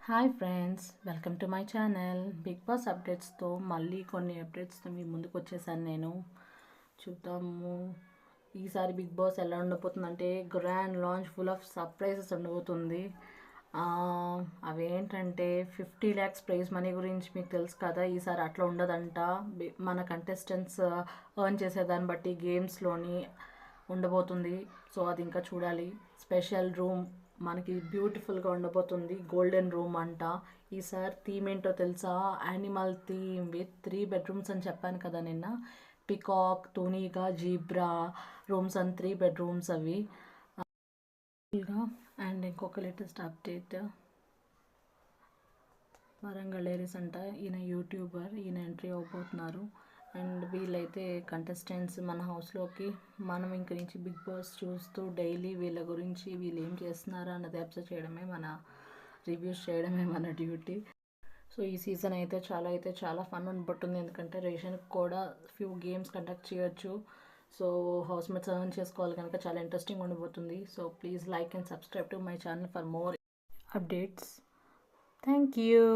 Hi friends, welcome to my channel. Bigg Boss అప్డేట్స్తో మళ్ళీ కొన్ని అప్డేట్స్తో మీ ముందుకు వచ్చేసాను నేను. చూద్దాము ఈసారి బిగ్ బాస్ ఎలా ఉండబోతుందంటే grand launch full of surprises ఉండబోతుంది. అవేంటంటే 50 lakhs ప్రైజ్ మనీ గురించి మీకు తెలుసు కదా. ఈసారి అట్లా ఉండదంట. మన కంటెస్టెంట్స్ ఎర్న్ చేసేదాన్ని బట్టి గేమ్స్లోని ఉండబోతుంది. సో అది ఇంకా చూడాలి. స్పెషల్ రూమ్ మనకి బ్యూటిఫుల్గా ఉండబోతుంది. గోల్డెన్ రూమ్ అంట. ఈసారి థీమ్ ఏంటో తెలుసా? యానిమల్ థీమ్ విత్ 3 bedrooms అని చెప్పాను కదా నిన్న. పికాక్, తూనిగా, జీబ్రా రూమ్స్ అండ్ 3 bedrooms అవి. అండ్ ఇంకొక లేటెస్ట్ అప్డేట్, వరంగల్ ఏరీస్ అంట. ఈయన యూట్యూబర్, ఈయన ఎంట్రీ అవ్వబోతున్నారు. అండ్ వీళ్ళైతే కంటెస్టెంట్స్ మన హౌస్లోకి. మనం ఇంక నుంచి బిగ్ బాస్ చూస్తూ డైలీ వీళ్ళ గురించి వీళ్ళు ఏం చేస్తున్నారా అన్నది అబ్జర్వ్ చేయడమే, మన రివ్యూస్ చేయడమే మన డ్యూటీ. సో ఈ సీజన్ అయితే చాలా ఫన్ ఉండబోతుంది. ఎందుకంటే రేషన్కి కూడా ఫ్యూ గేమ్స్ కండక్ట్ చేయొచ్చు. సో హౌస్ మేట్స్ ఎర్న్ చేసుకోవాలి కనుక చాలా ఇంట్రెస్టింగ్ ఉండబోతుంది. So please like and subscribe to my channel for more updates. Thank you.